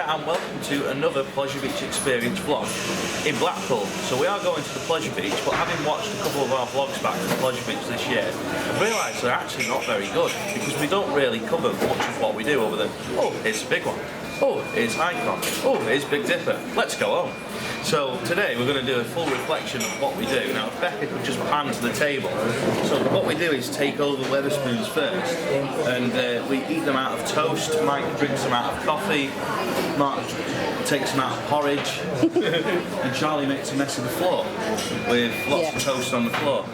Yeah, and welcome to another Pleasure Beach experience vlog in Blackpool. So we are going to the Pleasure Beach, but having watched a couple of our vlogs back to the Pleasure Beach this year, I've realised they're actually not very good because we don't really cover much of what we do over there. Oh, it's a big one. Oh, it's Icon. Oh, it's Big Dipper. Let's go home. So today we're going to do a full reflection of what we do. Now, if Becca could just pan to the table. So what we do is take all the Wetherspoons first, and we eat them out of toast. Mike drinks them out of coffee. Mark takes them out of porridge, and Charlie makes a mess of the floor with lots of toast on the floor.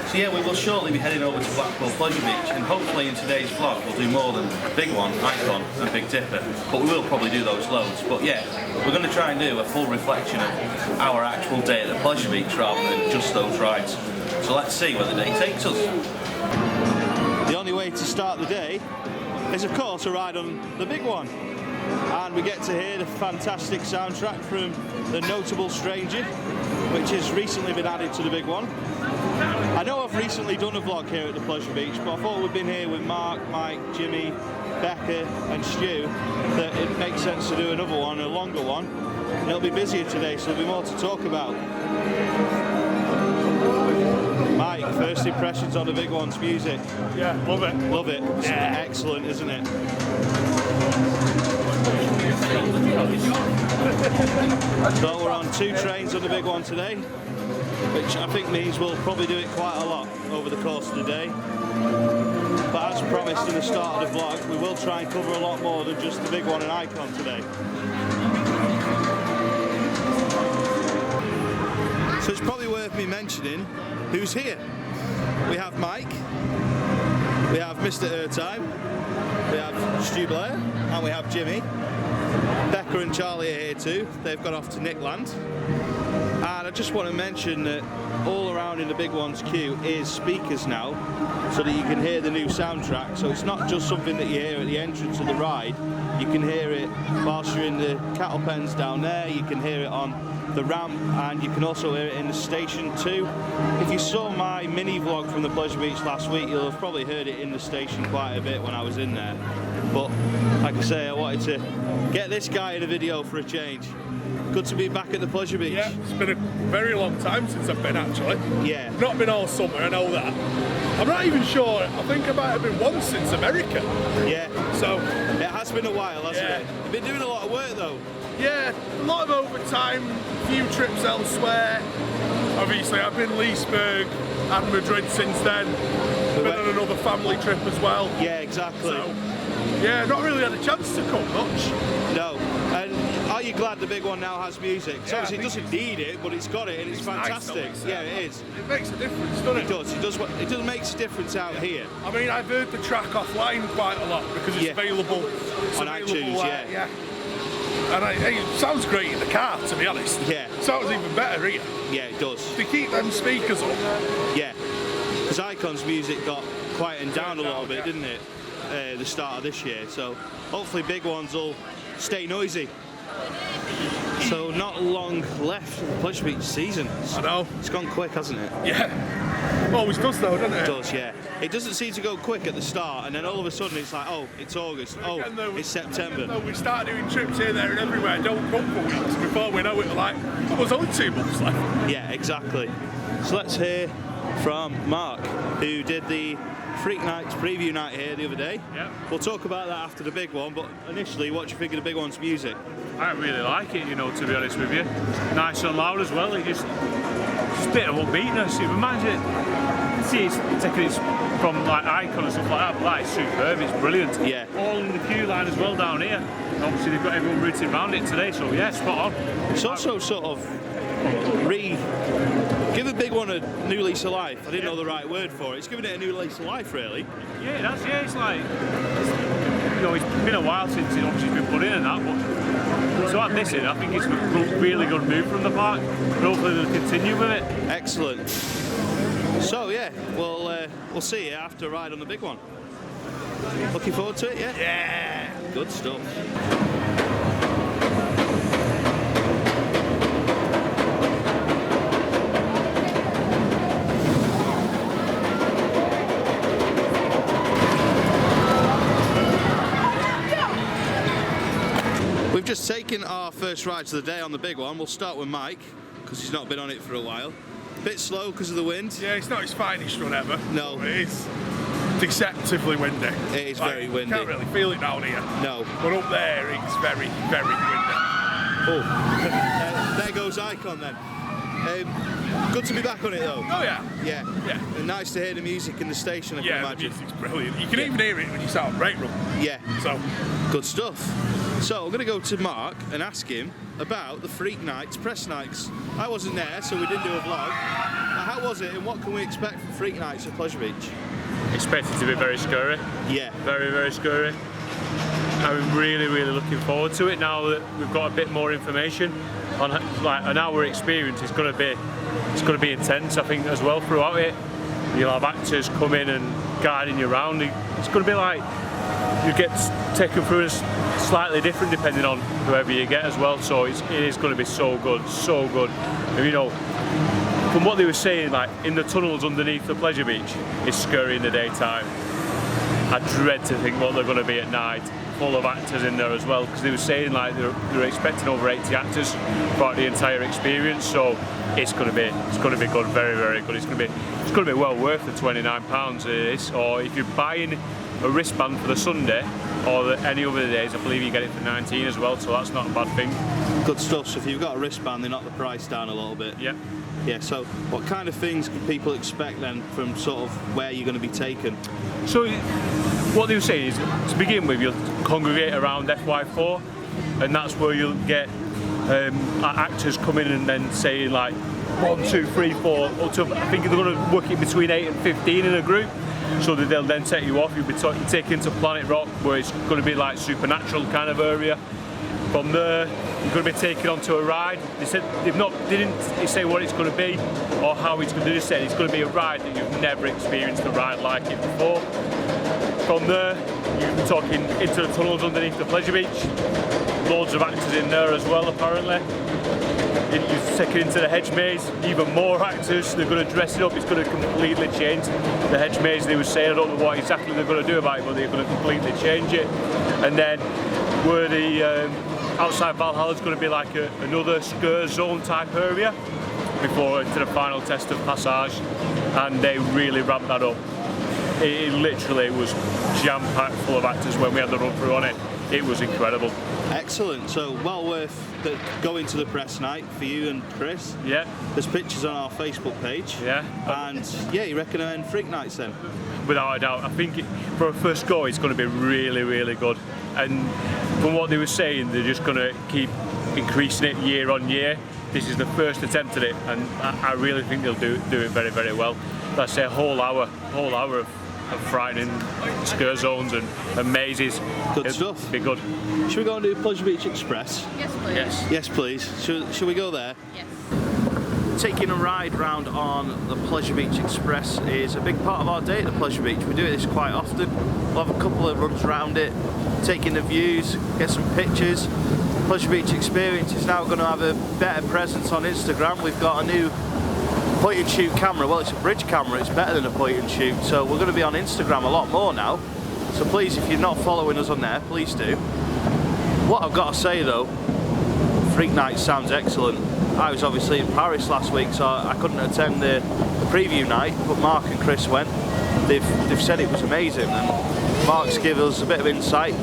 So yeah, we will shortly be heading over to Blackpool Pleasure Beach, and hopefully in today's vlog we'll do more than Big One, Icon and Big Dipper, but we will probably do those loads. But yeah, we're going to try and do a full reflection of our actual day at the Pleasure Beach rather than just those rides. So let's see where the day takes us. The only way to start the day is of course a ride on the Big One. And we get to hear the fantastic soundtrack from The Notable Stranger, which has recently been added to the Big One. I know I've recently done a vlog here at the Pleasure Beach, but I thought we'd been here with Mark, Mike, Jimmy, Becca and Stu, that it makes sense to do another one, a longer one. And it'll be busier today, so there'll be more to talk about. Mike, first impressions on the Big One's music? Yeah, love it. Love it. It's excellent, isn't it? So we're on 2 trains on the Big One today, which I think means we'll probably do it quite a lot over the course of the day. But as promised in the start of the vlog, we will try and cover a lot more than just the Big One and Icon today. So it's probably worth me mentioning who's here. We have Mike, we have Mr. Airtime, we have Stu Blair, and we have Jimmy. Becca and Charlie are here too. They've gone off to Nickland. And I just want to mention that all around in the Big One's queue is speakers now, so that you can hear the new soundtrack. So it's not just something that you hear at the entrance of the ride. You can hear it whilst you're in the cattle pens down there. You can hear it on the ramp, and you can also hear it in the station too. If you saw my mini vlog from the Pleasure Beach last week, you'll have probably heard it in the station quite a bit when I was in there. But like I say, I wanted to get this guy in a video for a change. Good to be back at the Pleasure Beach. Yeah, it's been a very long time since I've been actually. Yeah. Not been all summer, I know that. I'm not even sure, I think I might have been once since America. Yeah. So it has been a while, hasn't it? You've been doing a lot of work though. Yeah, a lot of overtime, few trips elsewhere. Obviously I've been Leesburg and Madrid since then. Been on another family trip as well. Yeah, exactly. So, yeah, not really had a chance to come much. No. And are you glad the Big One now has music? So obviously it doesn't need it, but it's got it and it's fantastic. Nice, yeah, it is. It makes a difference, doesn't it? It does. It does make a difference out here. I mean, I've heard the track offline quite a lot because it's available on iTunes. Yeah. And it sounds great in the car, to be honest. Yeah. Sounds even better here. Yeah, it does. To keep them speakers up. Yeah. Because Icon's music got quietened down a little bit, didn't it? The start of this year. So hopefully Big Ones will stay noisy. So not long left for the Pleasure Beach season. I know. It's gone quick, hasn't it? Yeah. Always does though, doesn't it? It does, yeah. It doesn't seem to go quick at the start, and then all of a sudden it's like, oh, it's August, oh, it's September. We start doing trips here, there and everywhere, don't come for weeks before we know it, like, oh, there's only 2 months left. Yeah, exactly. So let's hear from Mark, who did the Freak Nights preview night here the other day. Yeah. We'll talk about that after the Big One, but initially, what do you think of the Big One's music? I really like it, you know, to be honest with you. Nice and loud as well. It's a bit of upbeatness. It reminds you, see, it's taking it from like Icon and stuff like that, but like, it's superb, it's brilliant. Yeah. All in the queue line as well down here. Obviously, they've got everyone rooting around it today, so yeah, spot on. It's also sort of give the Big One a new lease of life. I didn't know the right word for it. It's giving it a new lease of life, really. Yeah, that's it's like, you know, it's been a while since it obviously been put in and that, but to add this in, I think it's a really good move from the park. Hopefully they'll continue with it. Excellent. So yeah, we'll see you after a ride on the Big One. Looking forward to it, yeah? Yeah. Good stuff. just taken our first rides of the day on the big one. We'll start with Mike, because he's not been on it for a while. Bit slow because of the wind. Yeah, it's not his finest run ever. No. It is deceptively windy. It is very windy. You can't really feel it down here. No. But up there, it's very, very windy. Oh, there goes Icon then. Good to be back on it though. Oh yeah. Yeah. Yeah. And nice to hear the music in the station, I can Yeah, the imagine. music's brilliant. You can even hear it when you start on brake run. Yeah. So, good stuff. So I'm going to go to Mark and ask him about the Freak Nights, press nights. I wasn't there, so we didn't do a vlog. How was it and what can we expect from Freak Nights at Pleasure Beach? Expected to be very scary. Yeah. Very, very scary. I'm really, really looking forward to it now that we've got a bit more information on like an hour experience. It's going to be intense, I think, as well throughout it. You'll have actors come in and guiding you around. It's going to be like you get taken through as slightly different depending on whoever you get as well. So it is going to be so good, so good. And, you know, from what they were saying, like in the tunnels underneath the Pleasure Beach, it's scary in the daytime. I dread to think what they're going to be at night, full of actors in there as well, because they were saying like they were expecting over 80 actors throughout the entire experience. So it's going to be good, very, very good. It's going to be well worth the £29 this. Or if you're buying a wristband for the Sunday or any other days, I believe you get it for 19 as well. So that's not a bad thing. Good stuff. So if you've got a wristband, they knock the price down a little bit. Yeah. Yeah, so what kind of things can people expect then from sort of where you're going to be taken? So what they were saying is, to begin with, you'll congregate around FY4, and that's where you'll get actors coming and then saying like 1, 2, 3, 4, up to, I think they're going to work it between 8 and 15 in a group. So that they'll then take you off. You'll be taken to Planet Rock, where it's going to be like supernatural kind of area. From there, you're going to be taken onto a ride. They said didn't say what it's going to be or how it's going to do. They said it's going to be a ride that you've never experienced a ride like it before. From there, you're talking into the tunnels underneath the Pleasure Beach. Loads of actors in there as well, apparently. You're taken into the hedge maze, even more actors. They're going to dress it up. It's going to completely change the hedge maze. They were saying, I don't know what exactly they're going to do about it, but they're going to completely change it. And then where the outside Valhalla is going to be like another scare zone type area before into the final test of Passage, and they really ramped that up. It literally was jam-packed full of actors when we had the run through on it. It was incredible. Excellent. So well worth going to the press night for you and Chris. Yeah. There's pictures on our Facebook page. Yeah. And yeah, you recommend Freak Nights then? Without a doubt. I think for a first go, it's going to be really, really good. And from what they were saying, they're just going to keep increasing it year on year. This is the first attempt at it, and I really think they'll do it very, very well. Let's say a whole hour of frightening scare zones and mazes. Good stuff. Be good. Should we go and do Pleasure Beach Express? Yes, please. Yes. Yes, please. Should we go there? Yes. Taking a ride round on the Pleasure Beach Express is a big part of our day at the Pleasure Beach. We do this quite often. We'll have a couple of runs around it, taking the views, get some pictures. Pleasure Beach Experience is now going to have a better presence on Instagram. We've got a new point and shoot camera. Well, it's a bridge camera, it's better than a point and shoot. So we're going to be on Instagram a lot more now. So please, if you're not following us on there, please do. What I've got to say though, Freak Night sounds excellent. I was obviously in Paris last week, so I couldn't attend the preview night, but Mark and Chris went. They've said it was amazing, and Mark's given us a bit of insight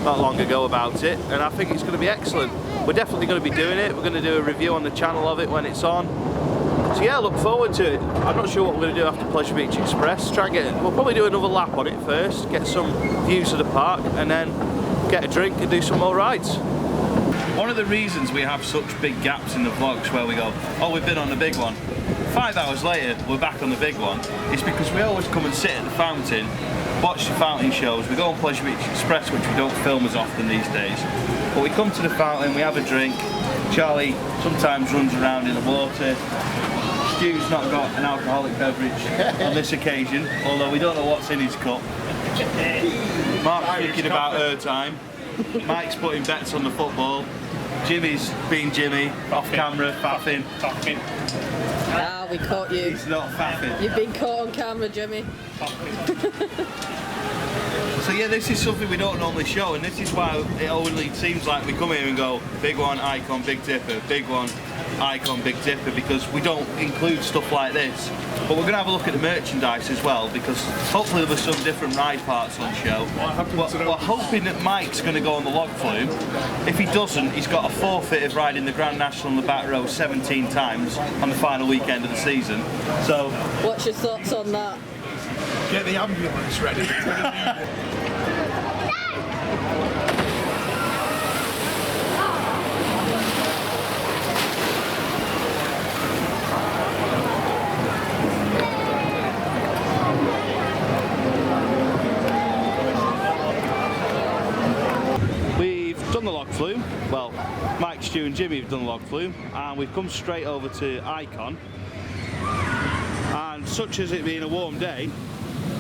not long ago about it, and I think it's going to be excellent. We're definitely going to be doing it. We're going to do a review on the channel of it when it's on. So yeah, look forward to it. I'm not sure what we're going to do after Pleasure Beach Express. We'll probably do another lap on it first, get some views of the park, and then get a drink and do some more rides. One of the reasons we have such big gaps in the vlogs where we go, oh, we've been on the big one, 5 hours later we're back on the big one, is because we always come and sit at the fountain, watch the fountain shows. We go on Pleasure Beach Express, which we don't film as often these days, but we come to the fountain, we have a drink. Charlie sometimes runs around in the water. Stu's not got an alcoholic beverage on this occasion, although we don't know what's in his cup. Mark's thinking about her time. Mike's putting bets on the football. Jimmy's being Jimmy, off camera, faffing. Ah, we caught you. He's not faffing. You've been caught on camera, Jimmy. So yeah, this is something we don't normally show, and this is why it only seems like we come here and go, big one, icon, big dipper, big one, icon, big dipper, because we don't include stuff like this. But we're going to have a look at the merchandise as well, because hopefully there's some different ride parts on show. We're hoping that Mike's going to go on the log flume. If he doesn't, he's got a forfeit of riding the Grand National in the back row 17 times on the final weekend of the season. So, what's your thoughts on that? Get the ambulance ready. We've done the log flume. Well, Mike, Stu and Jimmy have done the log flume, and we've come straight over to Icon. And such as it being a warm day,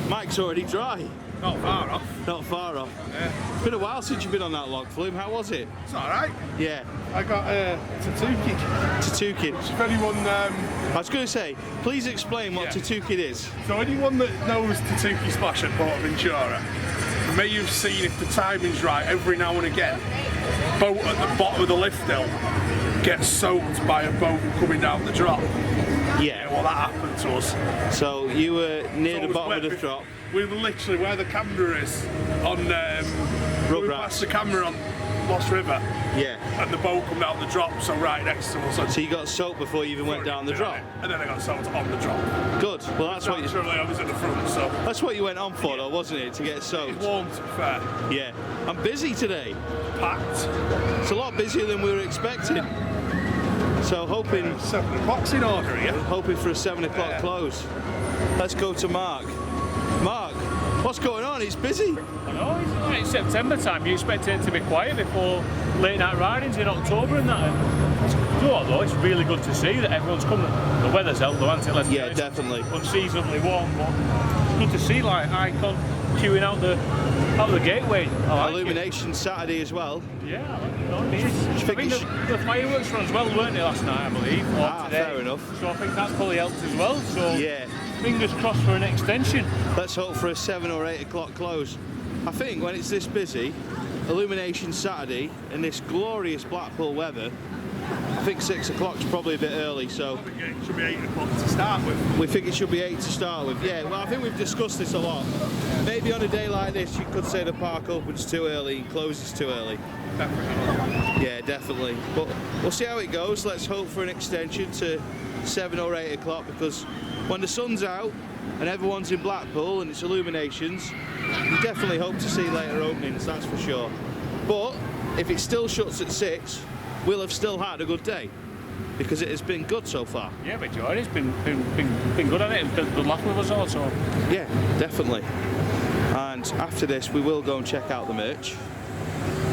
Mike's already dry. Not far off. Not far off. Yeah. It's been a while since you've been on that log flume. How was it? It's alright. Yeah. I got Tattoo Kid. Tattoo Kid. If anyone, I was going to say, please explain what Tattoo Kid is. so anyone that knows Tattoo Splash at Port Ventura may have seen, if the timing's right, every now and again, boat at the bottom of the lift hill gets soaked by a boat coming down the drop. Yeah. Well, that happened to us. So you were near the bottom of the drop. We were literally where the camera is on we passed the camera on Lost River. Yeah. And the boat come down the drop, so right next to us. So you got soaked before you even went down the drop? And then I got soaked on the drop. Good. Well, that's what you... Naturally, I was in the front, so... That's what you went on for, though, wasn't it? To get soaked? It's warm, to be fair. Yeah. I'm busy today. Packed. It's a lot busier than we were expecting. So hoping... 7 o'clock's in order here. Hoping for a 7 o'clock close. Let's go to Mark. Mark, what's going on? It's busy. I know, it's September time. You expect it to be quiet before late night ridings in October and that. And you know what though, it's really good to see that everyone's coming. The weather's helped though, hasn't it? Let's yeah, definitely. Unseasonably warm, but it's good to see like Icon queuing out the gateway. Like Illumination Saturday as well. Yeah, I think the fireworks run as well, weren't they, last night, I believe, or today. Fair enough. So I think that's probably helped as well. So yeah. Fingers crossed for an extension. Let's hope for a 7 or 8 o'clock close. I think when it's this busy, Illumination Saturday, in this glorious Blackpool weather, I think 6 o'clock's probably a bit early, so... It should be 8 o'clock to start with. We think it should be 8 to start with, yeah. Well, I think we've discussed this a lot. Maybe on a day like this, you could say the park opens too early and closes too early. Definitely. Yeah, definitely. But we'll see how it goes. Let's hope for an extension to 7 or 8 o'clock, because when the sun's out and everyone's in Blackpool and it's illuminations, you definitely hope to see later openings, that's for sure. But if it still shuts at 6, we'll have still had a good day, because it has been good so far. Yeah, but Jordan, it's been good on it, and good luck with us also. Yeah, definitely. And after this, we will go and check out the merch,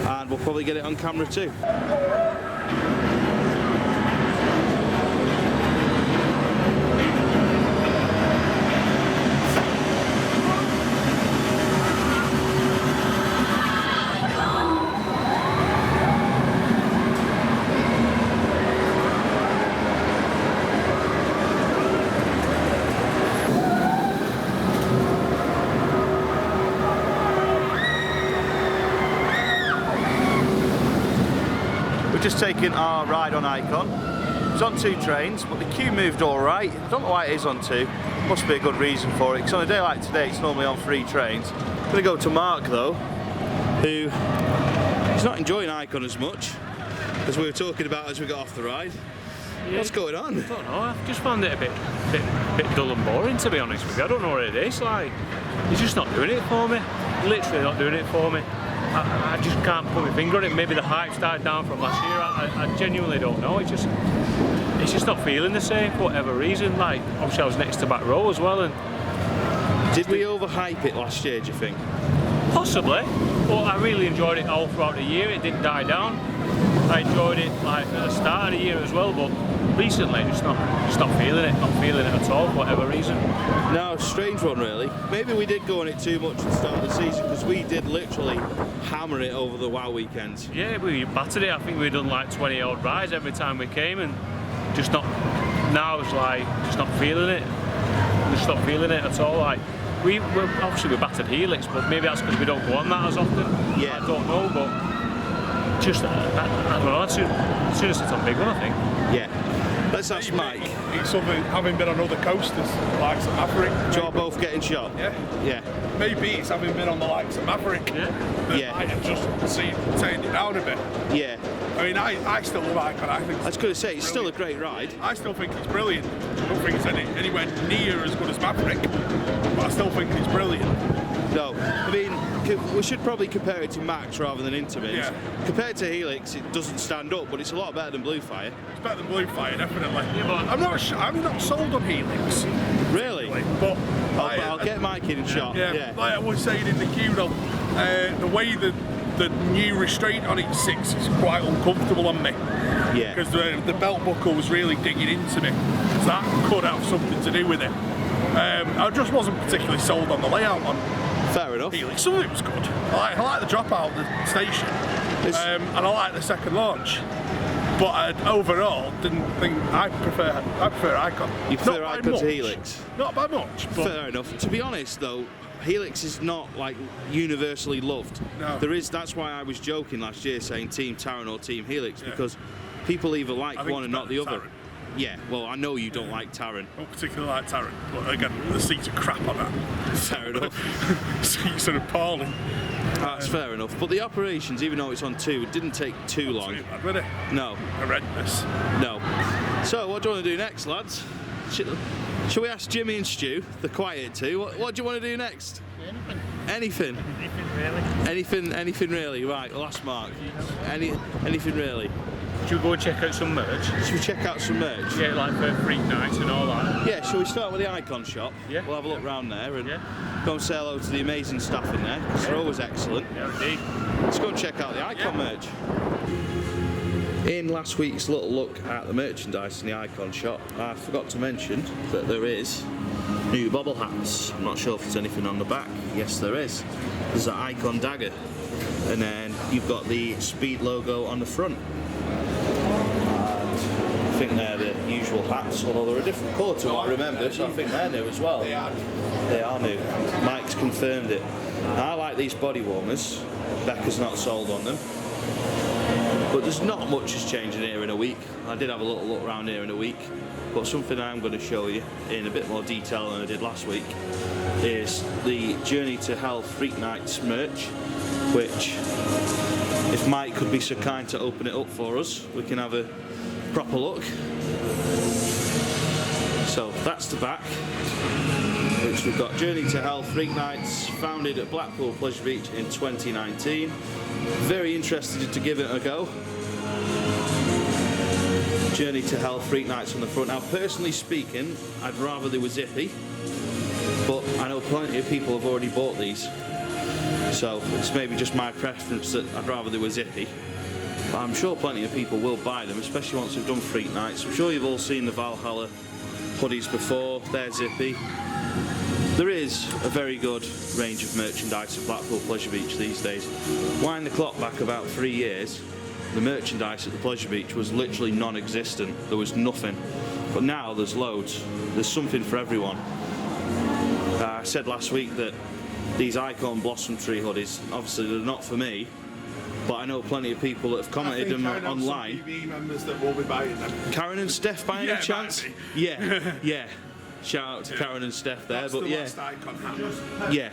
and we'll probably get it on camera too. Just taking our ride on Icon. It's on 2 trains, but the queue moved all right. I don't know why it is on 2. Must be a good reason for it, because on a day like today, it's normally on 3 trains. I'm going to go to Mark though, who is not enjoying Icon as much as we were talking about as we got off the ride. Yeah. What's going on? I don't know. I've just found it a bit dull and boring, to be honest with you. I don't know what it is. Like, he's just not doing it for me. Literally not doing it for me. I just can't put my finger on it. Maybe the hype started down from last year. I genuinely don't know. It's just not feeling the same for whatever reason. Like, obviously I was next to back row as well. And did we overhype it last year, do you think? Possibly, but I really enjoyed it all throughout the year. It didn't die down. I enjoyed it like at the start of the year as well, but recently just not feeling it. Not feeling it at all for whatever reason. No, strange one really. Maybe we did go on it too much at the start of the season, because we did literally hammer it over the WOW weekends. Yeah, we battered it. I think we'd done like 20 odd rides every time we came, and now it's like just not feeling it. Just not feeling it at all. Like we're battered Helix, but maybe that's because we don't go on that as often. Yeah. I don't know, but just I don't know. As soon as it's on big one, I think. Yeah. Let's ask Mike. It's something, having been on other coasters, likes of Maverick. You're both getting shot? Yeah. Yeah. Maybe it's having been on the likes of Maverick. Yeah. That Yeah. might have just taken it down a bit. Yeah. I mean, I still love Icon. I think I was going to say, it's still a great ride. I still think it's brilliant. I don't think it's anywhere near as good as Maverick, but I still think it's brilliant. No, I mean, we should probably compare it to Max rather than Intamin. Yeah. Compared to Helix, it doesn't stand up, but it's a lot better than Bluefire. It's better than Bluefire, definitely. Yeah, but I'm not sold on Helix, Really? but I'll get Mike in and shot. yeah, like I was saying in the queue, though, the way the new restraint on it sits is quite uncomfortable on me. Yeah. Because the belt buckle was really digging into me. So that could have something to do with it. I just wasn't particularly sold on the layout on Fair enough. Helix. Some of it was good. I like the drop out of the station, and I like the second launch. But I overall didn't think I prefer Icon. You prefer Not by Icon to much. Helix? Not by much, but Fair enough. To be honest, though, Helix is not like universally loved. No. That's why I was joking last year saying Team Taron or Team Helix, because people either like I think one it's and not the better than other. Taron. Yeah, well, I know you don't like Taron. I don't particularly like Taron, but again, the seats are crap on that. Fair enough. Seats are appalling. That's fair enough. But the operations, even though it's on 2, it didn't take too long. Too bad, would it? No, Horrendous. no. So, what do you want to do next, lads? Shall we ask Jimmy and Stu, the quiet two, what do you want to do next? Anything. Anything really. Right, well, that's Mark. Anything really. Should we go and check out some merch? Should we check out some merch? Yeah, like for freak nights and all that. Yeah, shall we start with the Icon shop? Yeah. We'll have a look round there and Yeah. go and say hello to the amazing staff in there, because they're always excellent. Yeah, indeed. Let's go and check out the Icon merch. In last week's little look at the merchandise in the Icon shop, I forgot to mention that there is new bobble hats. I'm not sure if there's anything on the back. Yes, there is. There's an Icon dagger, and then you've got the Speed logo on the front. I think they're the usual hats, although they're a different colour to what I remember, so I think they're new as well. They are new. Mike's confirmed it. I like these body warmers. Becca's not sold on them. But there's not much is changing here in a week. I did have a little look around here in a week, but something I'm going to show you in a bit more detail than I did last week is the Journey to Hell Freak Nights merch, which, if Mike could be so kind to open it up for us, we can have a proper look. So that's the back, which we've got Journey to Hell Freak Nights, founded at Blackpool Pleasure Beach in 2019. Very interested to give it a go. Journey to Hell Freak Nights on the front. Now, personally speaking, I'd rather they were zippy, but I know plenty of people have already bought these, so it's maybe just my preference that I'd rather they were zippy. But I'm sure plenty of people will buy them, especially once they've done Freak Nights. I'm sure you've all seen the Valhalla hoodies before. They're zippy. There is a very good range of merchandise at Blackpool Pleasure Beach these days. Wind the clock back about 3 years, the merchandise at the Pleasure Beach was literally non-existent. There was nothing. But now there's loads. There's something for everyone. I said last week that these Icon Blossom Tree hoodies, obviously they're not for me, but I know plenty of people that have commented them online. Some PB members that will be buying them. Karen and Steph by any Yeah, chance? might Yeah, yeah. Shout out to Karen and Steph there, That's but the yeah, last Icon hat. yeah.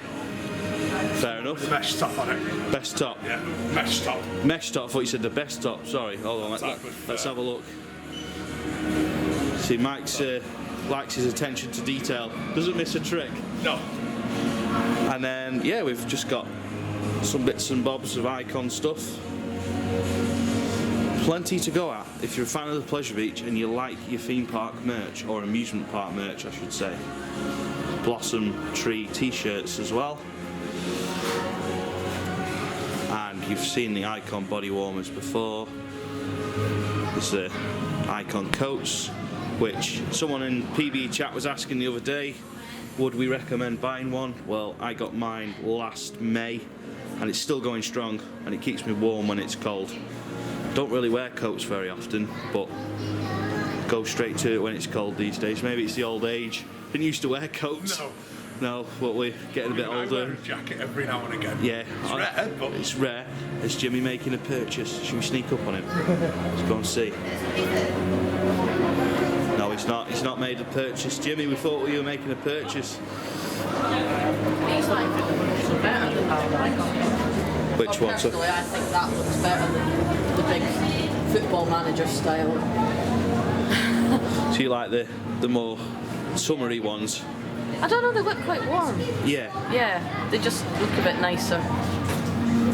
Fair enough. The mesh top on it. Best top. Yeah, mesh top. Mesh top, I thought you said the best top. Sorry, hold on, let's have a look. See, Mike's likes his attention to detail. Doesn't miss a trick. No. And then, yeah, we've just got some bits and bobs of Icon stuff. Plenty to go at if you're a fan of the Pleasure Beach and you like your theme park merch, or amusement park merch I should say. Blossom Tree t-shirts as well. And you've seen the Icon body warmers before. There's the Icon coats, which someone in PB chat was asking the other day, would we recommend buying one? Well, I got mine last May and it's still going strong and it keeps me warm when it's cold. Don't really wear coats very often, but go straight to it when it's cold these days. Maybe it's the old age. Didn't used to wear coats. No. No, but we're getting a bit I wear older. a jacket every now and again. Yeah, It's rare, but it's rare. Is Jimmy making a purchase? Should we sneak up on him? Let's go and see. No, he's not. He's not made a purchase. Jimmy, we thought you were making a purchase. These like look better than that. Which one? Personally, I think that looks better than the big Football Manager style. So you like the more summery ones? I don't know, they look quite warm. Yeah. Yeah, they just look a bit nicer.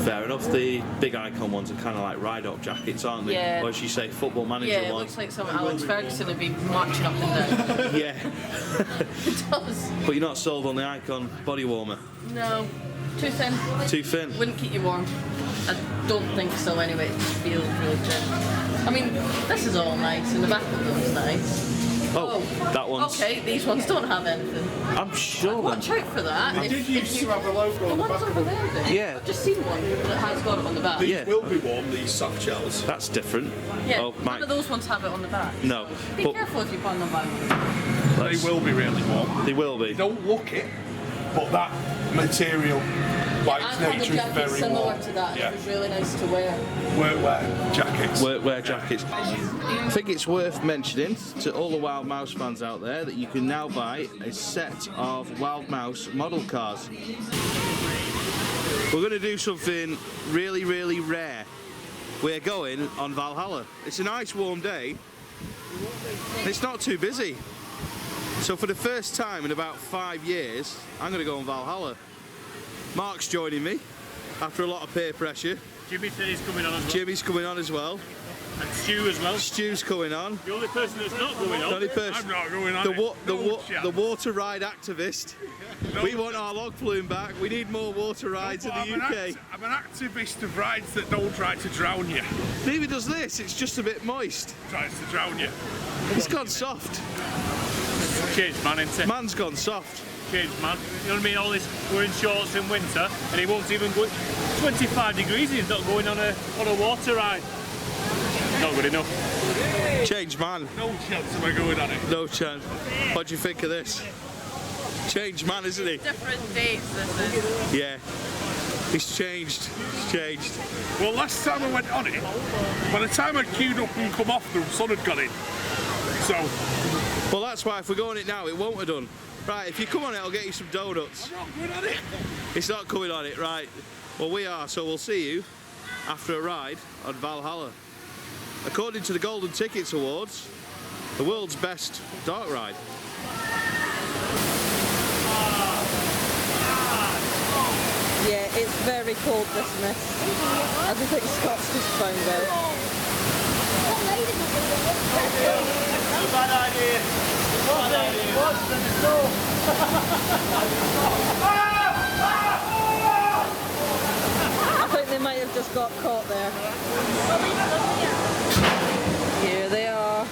Fair enough. The big icon ones are kind of like ride-up jackets, aren't they? Yeah. Or as you say, Football Manager Yeah, it ones. looks like something Alex Ferguson would be marching up and down. Yeah. It does. But you're not sold on the icon body warmer? No, too thin. Too thin? Wouldn't keep you warm. I don't think so anyway, it just feels really thin. I mean, this is all nice and the back of them's nice. Oh, that one's... Okay, these ones don't have anything. I'm sure Watch out for that. I did used to have a logo The on the ones back over of there, then. Yeah. I've just seen one that has got it on the back. These Yeah. will be warm, these soft shells. That's different. Yeah, Oh, none of those ones have it on the back. No. Be But careful if you put them back. They will be really warm. they will be. They don't look it, but that material, by its I've had a nature, is jacket very similar warm. to that, and Yeah. it was really nice to wear. Workwear jackets. Workwear jackets. I think it's worth mentioning to all the Wild Mouse fans out there that you can now buy a set of Wild Mouse model cars. We're going to do something really, really rare. We're going on Valhalla. It's a nice warm day. It's not too busy. So for the first time in about 5 years, I'm going to go on Valhalla. Mark's joining me after a lot of peer pressure. Jimmy said he's coming on as well. Jimmy's coming on as well. And Stu as well. Stu's coming on. The only person that's not going The on. only person. I'm not going on The, it. No chance. the water ride activist. We want our log flume back. We need more water rides in But the I'm UK. I'm an activist of rides that don't try to drown you. Neither does this. It's just a bit moist. Tries to drown you. It's gone soft. Changed man, isn't it? Man's gone soft. Changed man. You know what I mean? All this, we're in shorts in winter and he won't even go 25 degrees, he's not going on a water ride. Not good enough. Changed man. No chance am I going on it. No chance. What do you think of this? Changed man, isn't he? Different dates, this is. Yeah. He's changed. He's changed. Well, last time I went on it, by the time I'd queued up and come off, the sun had got in. So, Well, that's why if we're going it now, it won't have done. Right, if you come on it, I'll get you some donuts. I'm not going on it. It's not coming on it, right? Well, we are, so we'll see you after a ride on Valhalla. According to the Golden Tickets Awards, the world's best dark ride. Yeah, it's very cold, this mist. As I think Scott's just found out. Bad idea. Bad idea. I think they might have just got caught there. Here they are.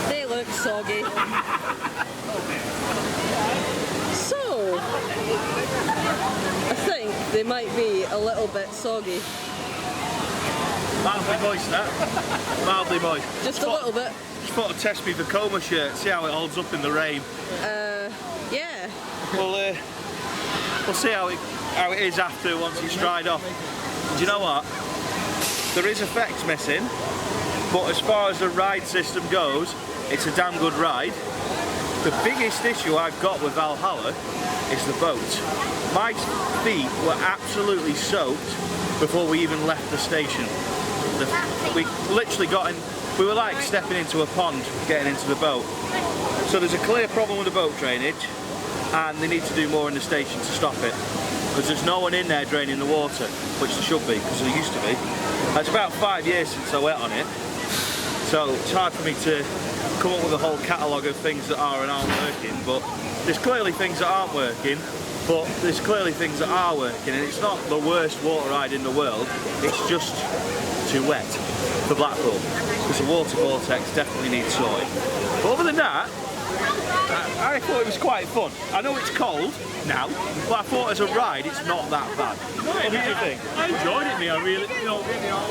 They look soggy. So, I think they might be a little bit soggy. Mildly moist, that. Mildly moist. Just a little bit. Just thought I'd test me Vekoma shirt, see how it holds up in the rain. Yeah. We'll see how it is after once it's dried off. Do you know what? There is effects missing, but as far as the ride system goes, it's a damn good ride. The biggest issue I've got with Valhalla is the boat. My feet were absolutely soaked before we even left the station. We literally got in, we were like stepping into a pond getting into the boat. So there's a clear problem with the boat drainage, and they need to do more in the station to stop it. Because there's no one in there draining the water, which there should be, because there used to be. It's about 5 years since I went on it, so it's hard for me to come up with a whole catalogue of things that are and aren't working, but there's clearly things that aren't working, but there's clearly things that are working, and it's not the worst water ride in the world, it's just too wet for Blackpool, because the water vortex definitely needs sorting. But other than that, I thought it was quite fun. I know it's cold now, but I thought as a ride it's not that bad. What did you think? I enjoyed it, me. I really, you know,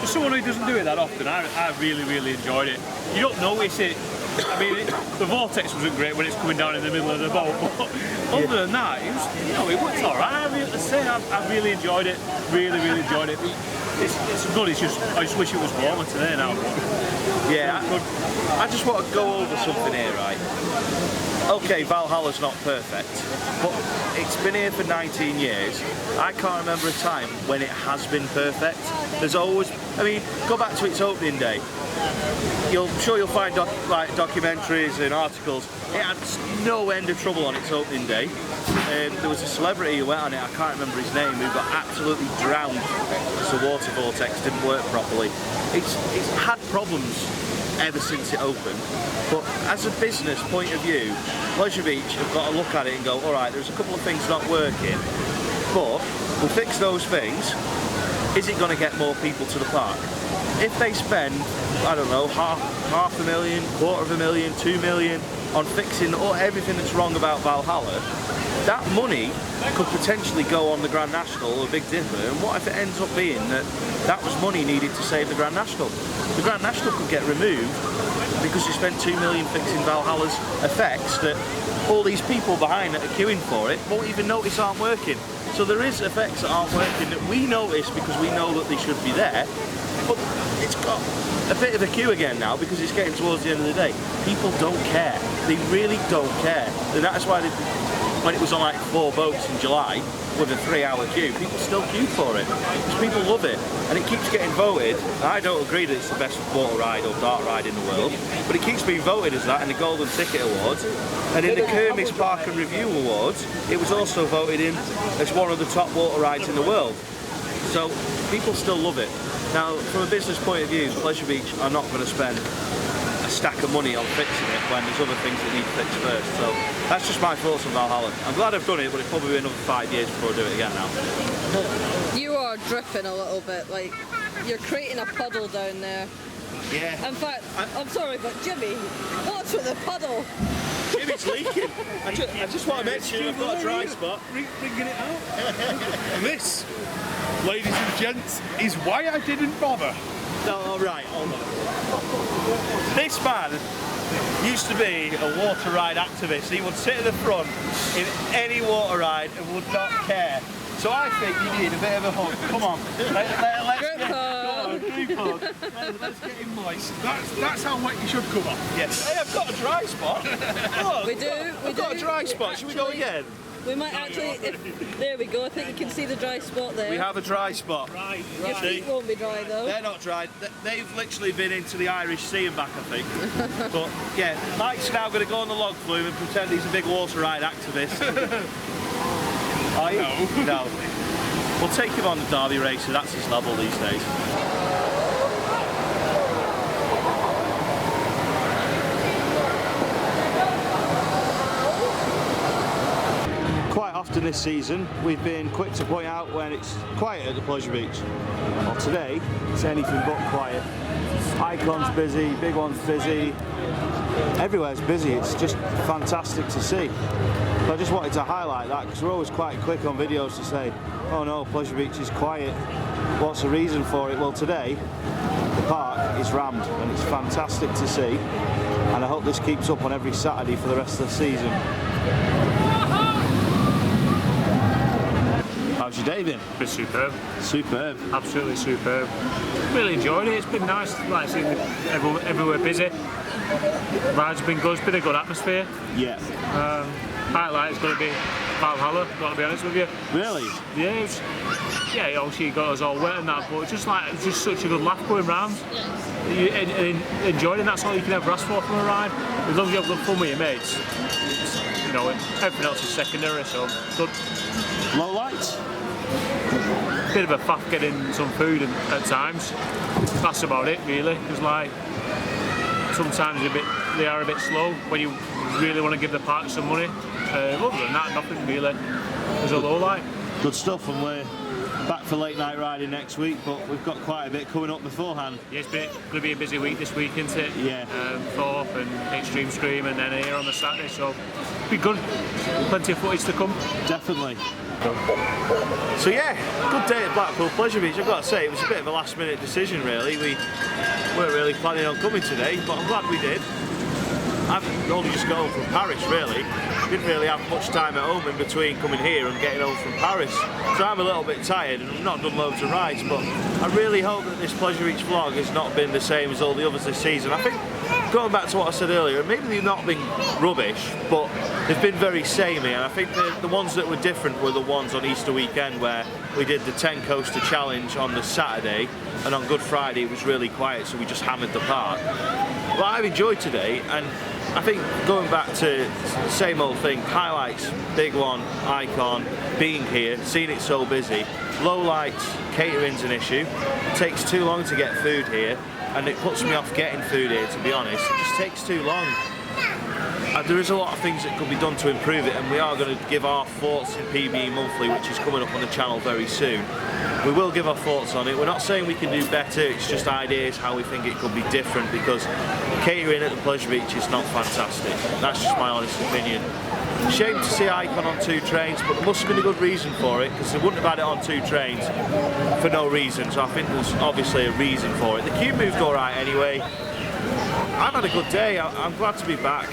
for someone who doesn't do it that often, I really, really enjoyed it. You don't notice it I mean, the vortex wasn't great when it's coming down in the middle of the boat, but other than that, it was, you know, it was alright. I really enjoyed it. Really enjoyed it. It's good. It's just I just wish it was warmer today now. Yeah, I just want to go over something here, right? Okay, Valhalla's not perfect, but it's been here for 19 years. I can't remember a time when it has been perfect. There's always, I mean, go back to its opening day. I'm sure you'll find documentaries and articles. It had no end of trouble on its opening day. There was a celebrity who went on it, I can't remember his name, who got absolutely drowned because the water vortex didn't work properly. It's had problems ever since it opened, but as a business point of view, Pleasure Beach have got to look at it and go, alright, there's a couple of things not working, but we'll fix those things. Is it going to get more people to the park? If they spend, I don't know, half a million, $250,000, $2 million on fixing everything that's wrong about Valhalla, that money could potentially go on the Grand National or Big Dipper, and what if it ends up being that was money needed to save the Grand National? The Grand National could get removed because you spent $2 million fixing Valhalla's effects that all these people behind that are queuing for it won't even notice aren't working. So there is effects that aren't working that we notice because we know that they should be there, but it's got a bit of a queue again now because it's getting towards the end of the day. People don't care. They really don't care. And that's why when it was on like 4 boats in July with a 3-hour queue, people still queue for it because people love it, and it keeps getting voted. I don't agree that it's the best water ride or dark ride in the world, but it keeps being voted as that in the Golden Ticket Awards, and in the Kermis Park and Review Awards it was also voted in as one of the top water rides in the world. So people still love it. Now, from a business point of view, Pleasure Beach are not going to spend a stack of money on fixing it when there's other things that need fixed first. So that's just my thoughts on Valhalla. I'm glad I've done it, but it'll probably be another 5 years before I do it again now. You are dripping a little bit, like you're creating a puddle down there. Yeah. In fact, I'm sorry, but Jimmy, what's with the puddle? Jimmy's leaking. I just want to mention I've got a dry spot. Bringing it out. And this, ladies and gents, is why I didn't bother. No, right, hold on. This man used to be a water ride activist. He would sit at the front in any water ride and would not care. So I think you need a bit of a hug. Come on. Let's get him moist. That's how wet you should come up. Yes. Hey, I've got a dry spot. Look, I've got a dry spot. Should we go again? We might actually, there we go, I think you can see the dry spot there. We have a dry spot. Right. Your feet won't be dry though. They're not dry. They've literally been into the Irish Sea and back, I think. But yeah, Mike's now going to go on the log flume and pretend he's a big water ride activist. Are you? No. We'll take him on the Derby Racer, that's his level these days. Quite often this season, we've been quick to point out when it's quiet at the Pleasure Beach. Well, today, it's anything but quiet. Icon's busy, Big One's busy, everywhere's busy. It's just fantastic to see. So I just wanted to highlight that because we're always quite quick on videos to say, oh no, Pleasure Beach is quiet. What's the reason for it? Well, today, the park is rammed and it's fantastic to see. And I hope this keeps up on every Saturday for the rest of the season. How's your day been? Been superb. Superb. Absolutely superb. Really enjoyed it. It's been nice, like seeing everyone everywhere busy. Rides have been good. It's been a good atmosphere. Yeah. Highlight is going to be Valhalla. Got to be honest with you. Really? Yeah. Yeah. Obviously, you got us all wet and that, but it's just such a good laugh going round. Enjoying it. That's all you can ever ask for from a ride. As long as you have good fun with your mates. You know, everything else is secondary. So good. Low lights? Bit of a faff getting some food at times. That's about it really, because like sometimes they are a bit slow when you really want to give the park some money. Other than that, nothing really. There's a low light. Good stuff, and we're back for late night riding next week, but we've got quite a bit coming up beforehand. Yeah, it's going to be a busy week this week, isn't it? Yeah. Thorpe and Extreme Scream, and then here on the Saturday, so it'll be good. Plenty of footage to come. Definitely. So yeah, good day at Blackpool Pleasure Beach. I've got to say, it was a bit of a last minute decision really. We weren't really planning on coming today, but I'm glad we did. I've only just got home from Paris really. Didn't really have much time at home in between coming here and getting home from Paris. So I'm a little bit tired and I've not done loads of rides, but I really hope that this Pleasure Beach vlog has not been the same as all the others this season. I think, going back to what I said earlier, maybe they've not been rubbish, but they've been very samey, and I think the ones that were different were the ones on Easter weekend where we did the 10 coaster challenge on the Saturday, and on Good Friday it was really quiet, so we just hammered the park. But I've enjoyed today, and I think going back to the same old thing, highlights, big one, icon, being here, seeing it so busy. Low lights, catering's an issue. It takes too long to get food here, and it puts me off getting food here, to be honest. It just takes too long. There is a lot of things that could be done to improve it, and we are going to give our thoughts in PBE Monthly, which is coming up on the channel very soon. We will give our thoughts on it. We're not saying we can do better, it's just ideas how we think it could be different, because catering at the Pleasure Beach is not fantastic. That's just my honest opinion. Shame to see Icon on 2 trains, but there must have been a good reason for it, because they wouldn't have had it on 2 trains for no reason, so I think there's obviously a reason for it. The queue moved alright anyway. I've had a good day, I'm glad to be back.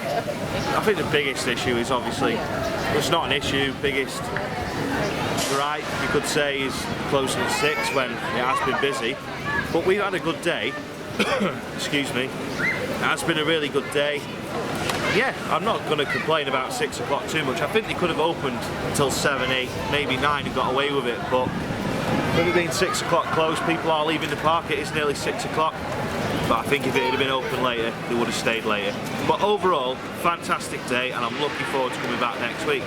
I think the biggest issue is obviously, it's not an issue, biggest gripe you could say is closing at 6 when it has been busy. But we've had a good day, excuse me, it has been a really good day. Yeah, I'm not going to complain about 6 o'clock too much. I think they could have opened until 7, 8, maybe 9 and got away with it, but with it being 6 o'clock closed, people are leaving the park, it is nearly 6 o'clock. But I think if it had been open later, they would have stayed later. But overall, fantastic day, and I'm looking forward to coming back next week.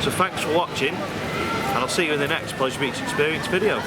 So thanks for watching, and I'll see you in the next Pleasure Beach Experience video.